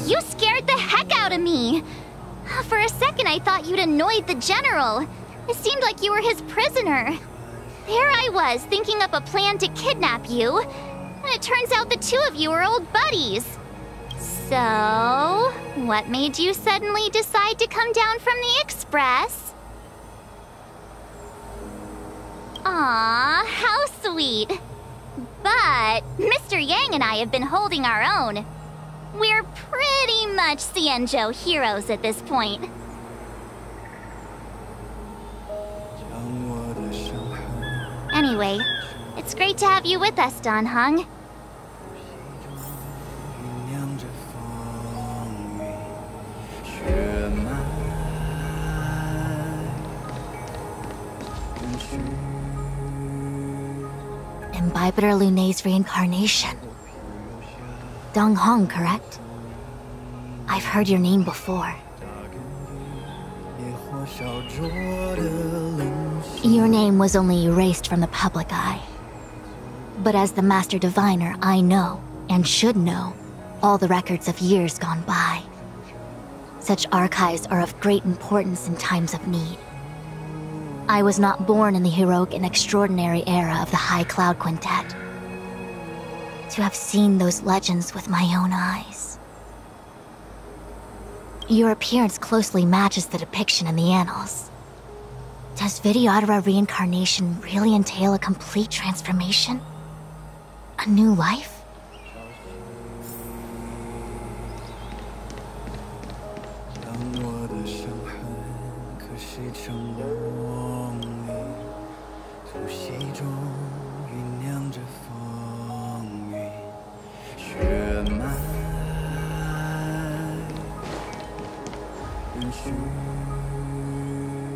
You scared the heck out of me! For a second I thought you'd annoyed the general. It seemed like you were his prisoner. There I was, thinking up a plan to kidnap you. And it turns out the two of you are old buddies. So, what made you suddenly decide to come down from the express? Aw, how sweet. But Mr. Yang and I have been holding our own. We're pretty much Xianzhou heroes at this point. Anyway, it's great to have you with us, Dan Heng. Imbibitor Lunay's reincarnation. Dong Hong, correct? I've heard your name before. Your name was only erased from the public eye. But as the Master Diviner, I know, and should know, all the records of years gone by. Such archives are of great importance in times of need. I was not born in the heroic and extraordinary era of the High Cloud Quintet. To have seen those legends with my own eyes. Your appearance closely matches the depiction in the annals. Does Vidyadhara reincarnation really entail a complete transformation? A new life?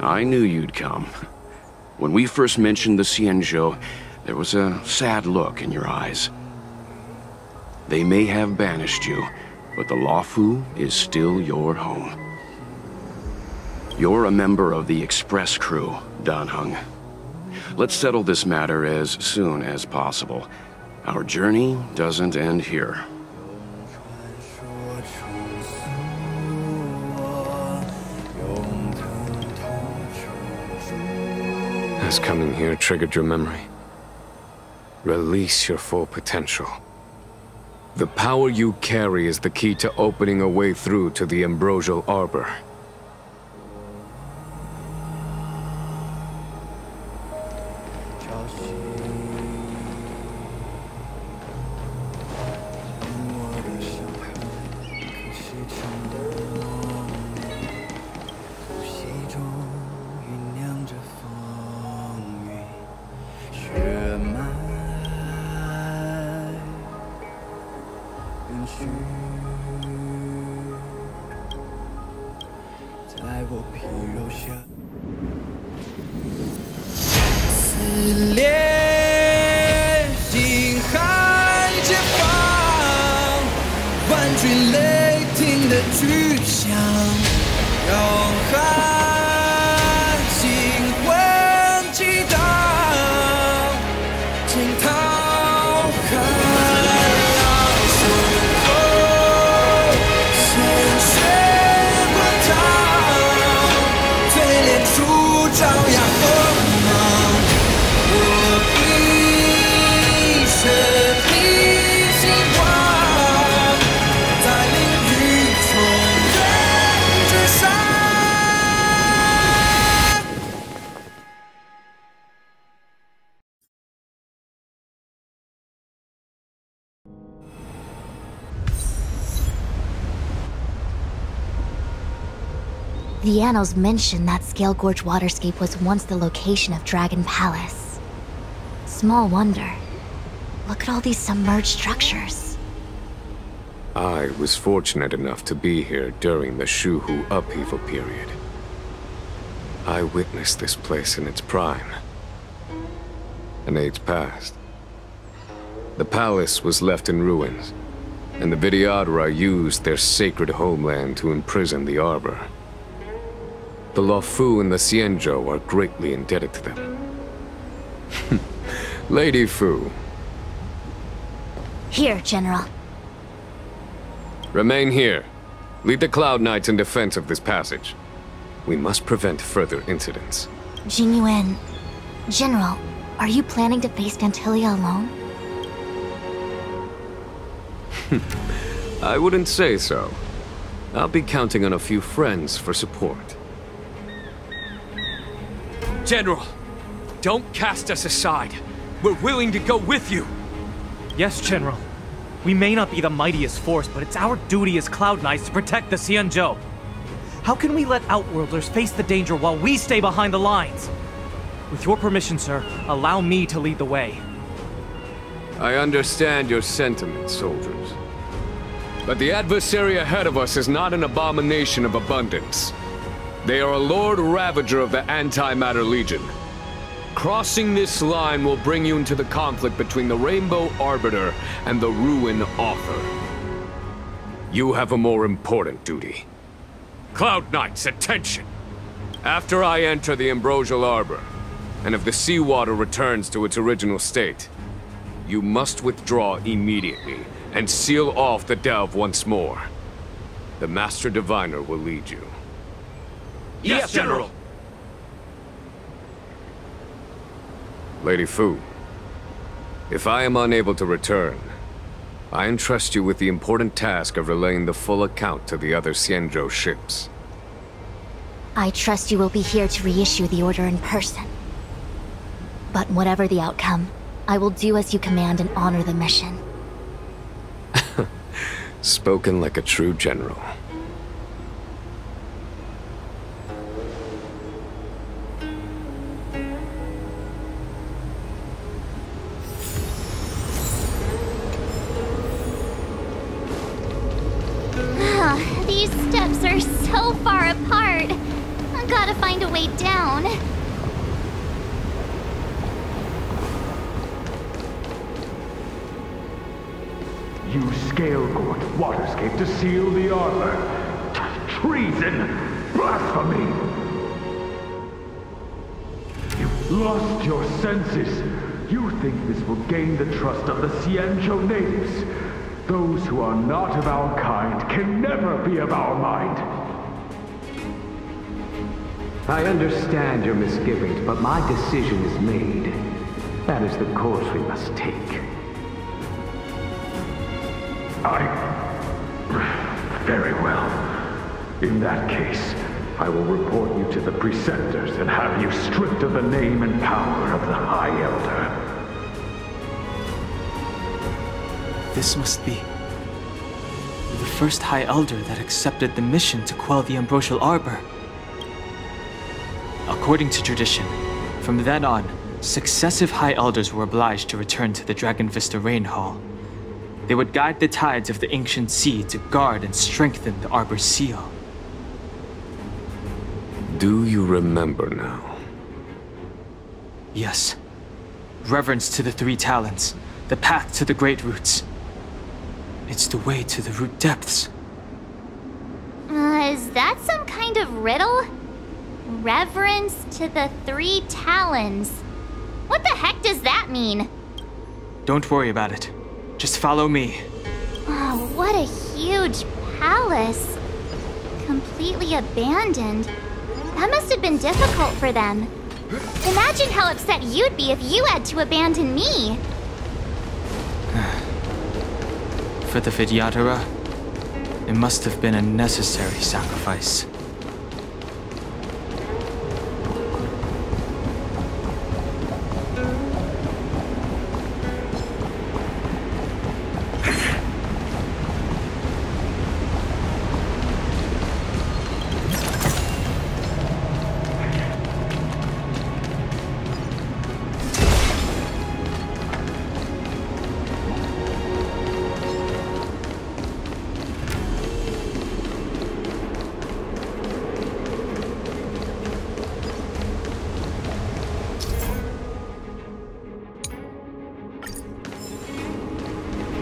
I knew you'd come. When we first mentioned the Xianzhou, there was a sad look in your eyes. They may have banished you, but the Luofu is still your home. You're a member of the Express crew, Dan Heng. Let's settle this matter as soon as possible. Our journey doesn't end here. Has coming here triggered your memory? Release your full potential. The power you carry is the key to opening a way through to the Ambrosial Arbor. The annals mention that Scale Gorge waterscape was once the location of Dragon Palace. Small wonder. Look at all these submerged structures. I was fortunate enough to be here during the Shuhu upheaval period. I witnessed this place in its prime. An age passed. The palace was left in ruins, and the Vidyadhara used their sacred homeland to imprison the Arbor. The Luofu and the Xianzhou are greatly indebted to them. Lady Fu. Here, General. Remain here. Lead the Cloud Knights in defense of this passage. We must prevent further incidents. Jingyuan, General, are you planning to face Vantilia alone? I wouldn't say so. I'll be counting on a few friends for support. General, don't cast us aside. We're willing to go with you. Yes, General. We may not be the mightiest force, but it's our duty as Cloud Knights to protect the Xianzhou. How can we let Outworlders face the danger while we stay behind the lines? With your permission, sir, allow me to lead the way. I understand your sentiments, soldiers. But the adversary ahead of us is not an abomination of abundance. They are a Lord Ravager of the Antimatter Legion. Crossing this line will bring you into the conflict between the Rainbow Arbiter and the Ruin Author. You have a more important duty. Cloud Knights, attention! After I enter the Ambrosial Arbor, and if the seawater returns to its original state, you must withdraw immediately and seal off the delve once more. The Master Diviner will lead you. Yes, General! Lady Fu, if I am unable to return, I entrust you with the important task of relaying the full account to the other Xianzhou ships. I trust you will be here to reissue the order in person. But whatever the outcome, I will do as you command and honor the mission. Spoken like a true general. These steps are so far apart. I gotta find a way down. You scale-gorge waterscape to seal the arbor. Treason! Blasphemy! You've lost your senses. You think this will gain the trust of the Xianzhou natives. Those who are not of our kind can never be of our mind. I understand your misgivings, but my decision is made. That is the course we must take. Very well. In that case, I will report you to the Preceptors and have you stripped of the name and power of the High Elder. This must be the first High Elder that accepted the mission to quell the Ambrosial Arbor. According to tradition, from then on, successive High Elders were obliged to return to the Dragon Vista Rain Hall. They would guide the tides of the ancient sea to guard and strengthen the Arbor's seal. Do you remember now? Yes. Reverence to the Three Talents, the path to the Great Roots. It's the way to the root depths. Is that some kind of riddle? Reverence to the Three Talons. What the heck does that mean? Don't worry about it. Just follow me. Oh, what a huge palace. Completely abandoned. That must have been difficult for them. Imagine how upset you'd be if you had to abandon me. For the Vidyadhara, it must have been a necessary sacrifice.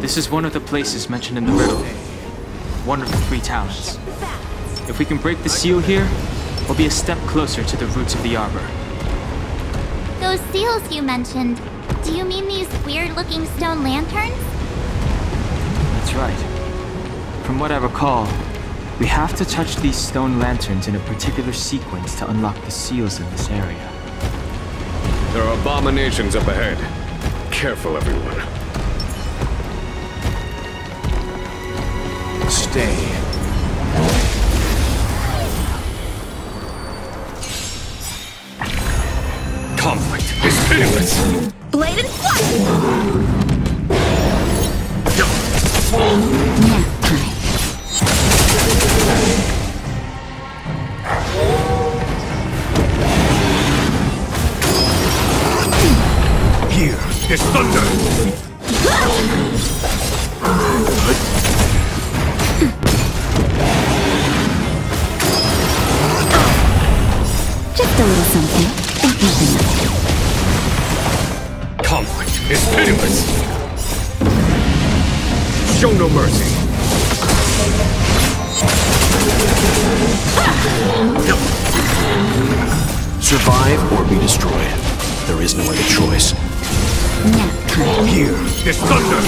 This is one of the places mentioned in the riddle. One of the Three Talents. If we can break the seal here, we'll be a step closer to the roots of the arbor. Those seals you mentioned, do you mean these weird-looking stone lanterns? That's right. From what I recall, We have to touch these stone lanterns in a particular sequence to unlock the seals in this area. There are abominations up ahead. Careful, everyone. Stay. Conflict is pitiless! Blade and flash! Here is thunder! Just a little something. Think nothing of it. Conflict is pitiless! Show no mercy! Survive or be destroyed. There is no other choice. Nap time. Here is thunder!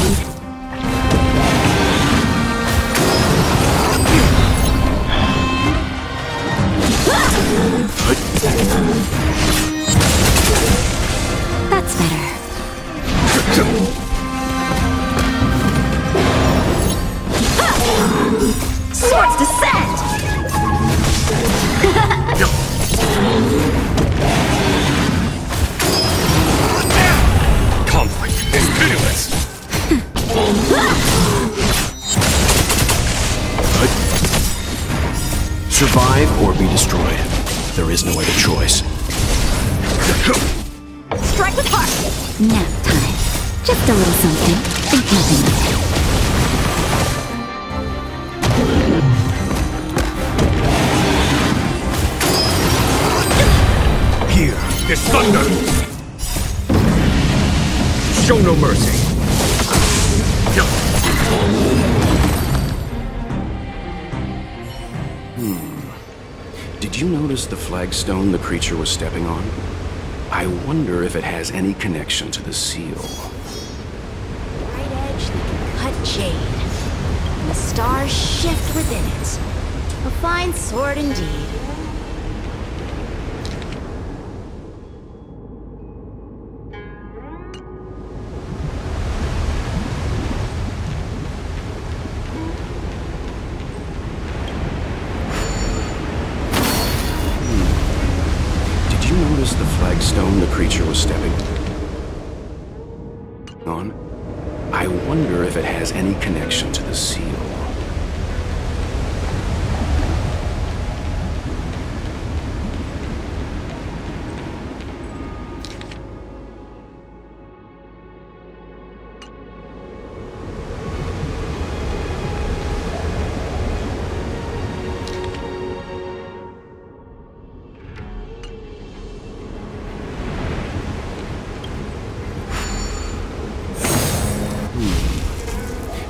That's better. Swords descend! Conflict is pitiless! Survive or be destroyed. There is no other choice. Strike with heart! Nap time. Just a little something. Think nothing of it. Here is thunder! Show no mercy! Did you notice the flagstone the creature was stepping on? I wonder if it has any connection to the seal. Bright edge that can cut jade, and the stars shift within it. A fine sword indeed. The flagstone the creature was stepping on? I wonder if it has any connection to the seal.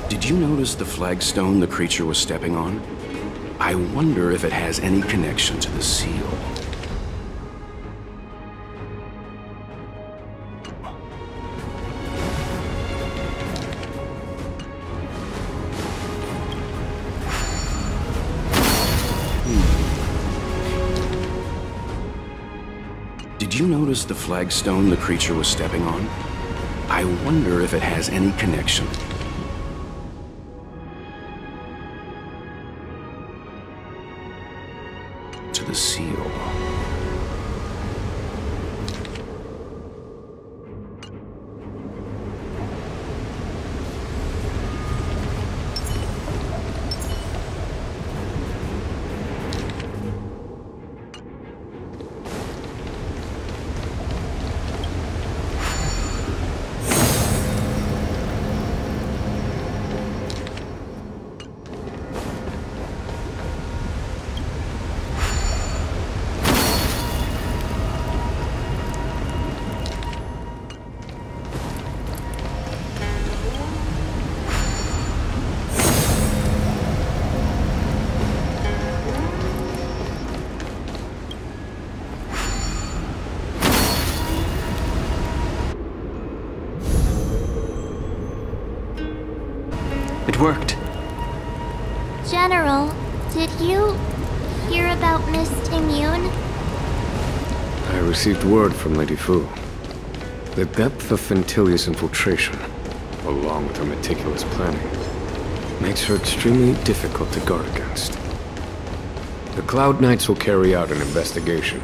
Did you notice the flagstone the creature was stepping on? I wonder if it has any connection to the seal. Did you notice the flagstone the creature was stepping on? I wonder if it has any connection to the seal. It worked. General, Did you hear about Miss Immune? I received word from Lady Fu. The depth of Ventilia's infiltration, along with her meticulous planning, makes her extremely difficult to guard against. The Cloud Knights will carry out an investigation,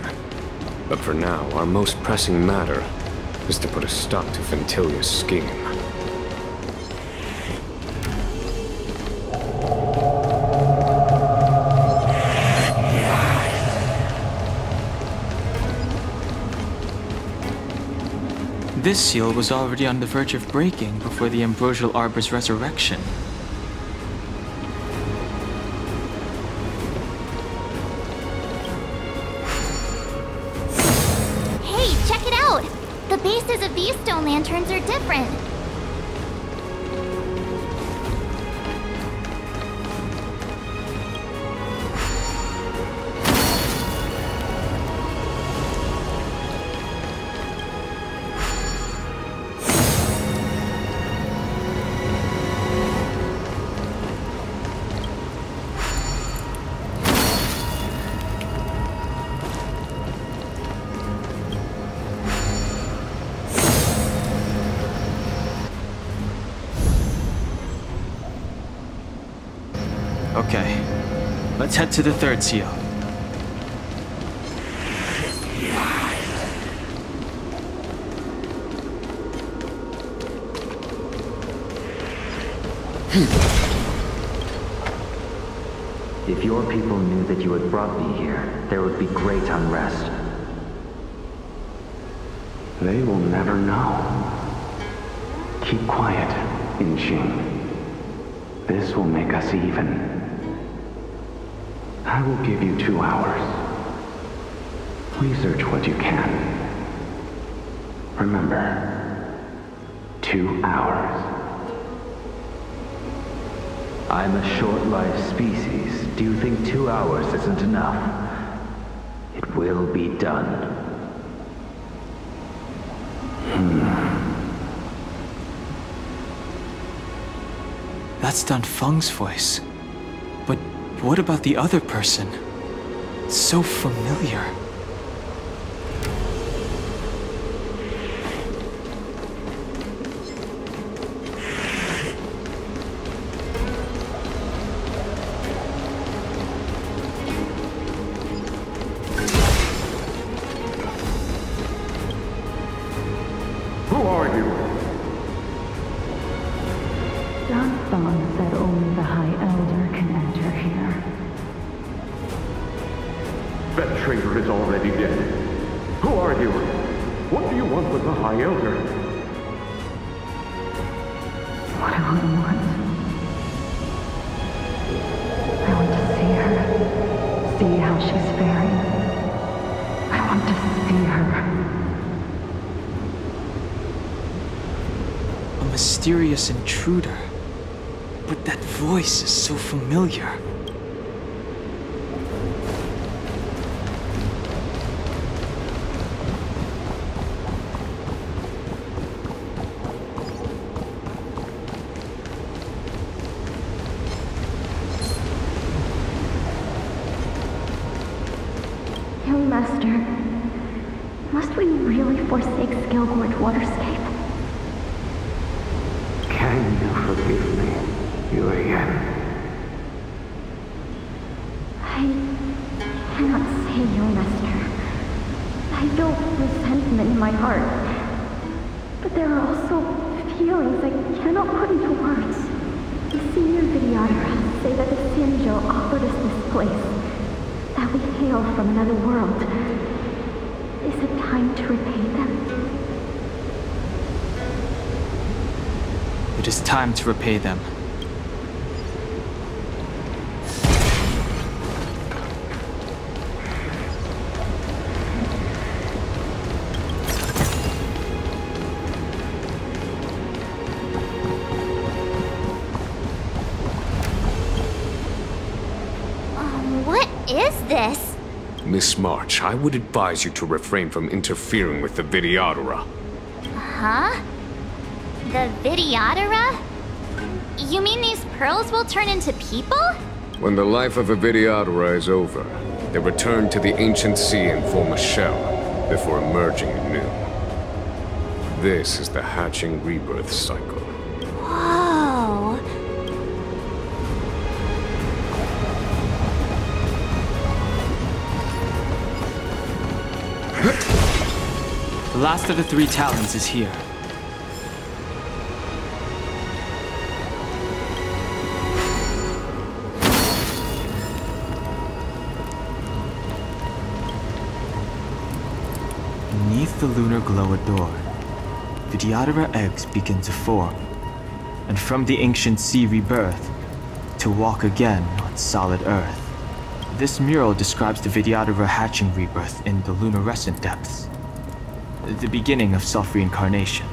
but for now, our most pressing matter is to put a stop to Ventilia's scheme. This seal was already on the verge of breaking before the Ambrosial Arbor's resurrection. Hey, check it out! The bases of these stone lanterns are different. Okay, let's head to the third seal. If your people knew that you had brought me here, there would be great unrest. They will never know. Keep quiet, Inxing. This will make us even. I will give you 2 hours. Research what you can. Remember, 2 hours. I'm a short-lived species. Do you think 2 hours isn't enough? It will be done. That's Dan Feng's voice. But what about the other person? It's so familiar. Who are you? Dan Feng said only the High Elder can enter here. That traitor is already dead. Who are you? What do you want with the High Elder? What do I want? I want to see her. See how she's faring. I want to see her. A mysterious intruder. But that voice is so familiar. Young Master, must we really forsake Scalgorge Waterscape? Can you forgive me, Yuan? I cannot say, Young Master. I feel resentment in my heart. But there are also feelings I cannot put into words. The senior videographers say that the Xianzhou offered us this place, that we hail from another world. Is it time to repay them? It is time to repay them. What is this? Miss March, I would advise you to refrain from interfering with the Videodora. Huh? The Videodora? You mean these pearls will turn into people? When the life of a Vidyadhara is over, they return to the ancient sea and form a shell before emerging anew. This is the hatching rebirth cycle. Whoa. The last of the 3 talons is here. Beneath the lunar glow adored, Vidyadhara eggs begin to form, and from the ancient sea rebirth, to walk again on solid earth. This mural describes the Vidyadhara hatching rebirth in the lunarescent depths, the beginning of self-reincarnation.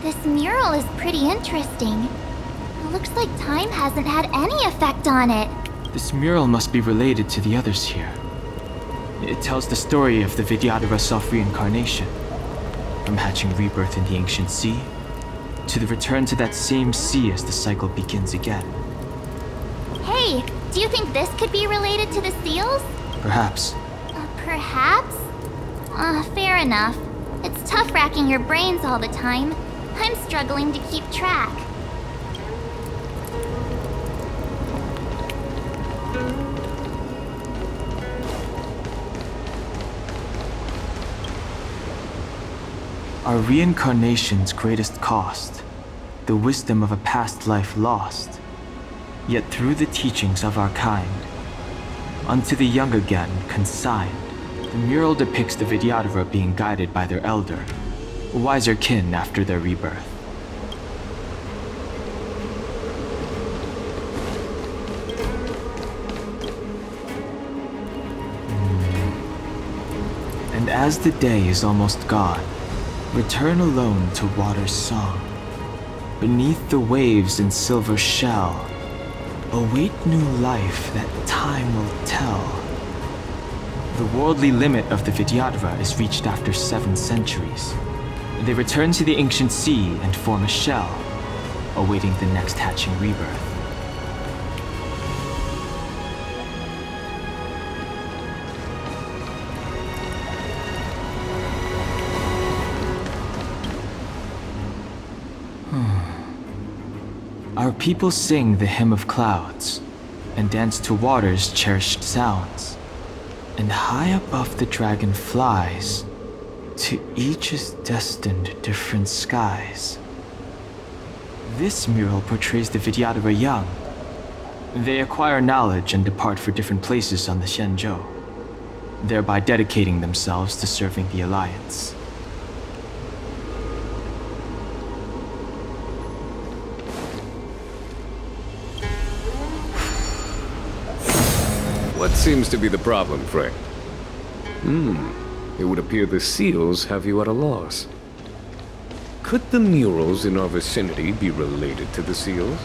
This mural is pretty interesting. It looks like time hasn't had any effect on it. This mural must be related to the others here. It tells the story of the Vidyadhara self-reincarnation, from hatching rebirth in the ancient sea, to the return to that same sea as the cycle begins again. Hey, do you think this could be related to the seals? Perhaps. Perhaps? Fair enough. It's tough racking your brains all the time. I'm struggling to keep track. Our reincarnation's greatest cost, the wisdom of a past life lost, yet through the teachings of our kind, unto the young again consigned. The mural depicts the Vidyadhara being guided by their elder, wiser kin after their rebirth. And as the day is almost gone, return alone to water's song. Beneath the waves in silver shell, await new life that time will tell. The worldly limit of the Vidyadhara is reached after 7 centuries. They return to the ancient sea and form a shell, awaiting the next hatching rebirth. Our people sing the hymn of clouds, and dance to water's cherished sounds. And high above the dragon flies, to each is destined different skies. This mural portrays the Vidyadhara young. They acquire knowledge and depart for different places on the Xianzhou, thereby dedicating themselves to serving the Alliance. What seems to be the problem, friend? It would appear the seals have you at a loss. Could the murals in our vicinity be related to the seals?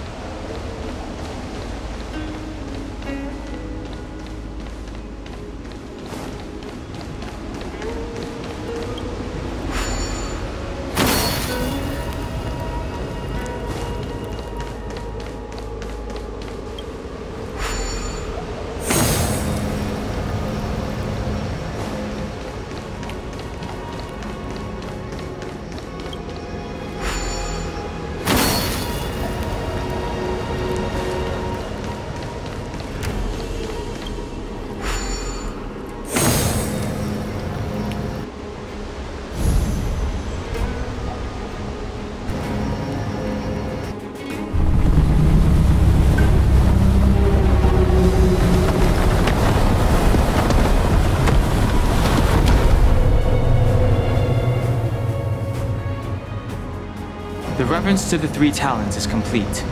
The reverence to the 3 talons is complete.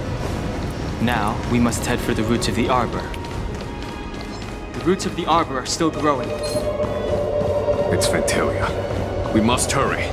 Now, we must head for the roots of the arbor. The roots of the arbor are still growing. It's Ventilia. We must hurry.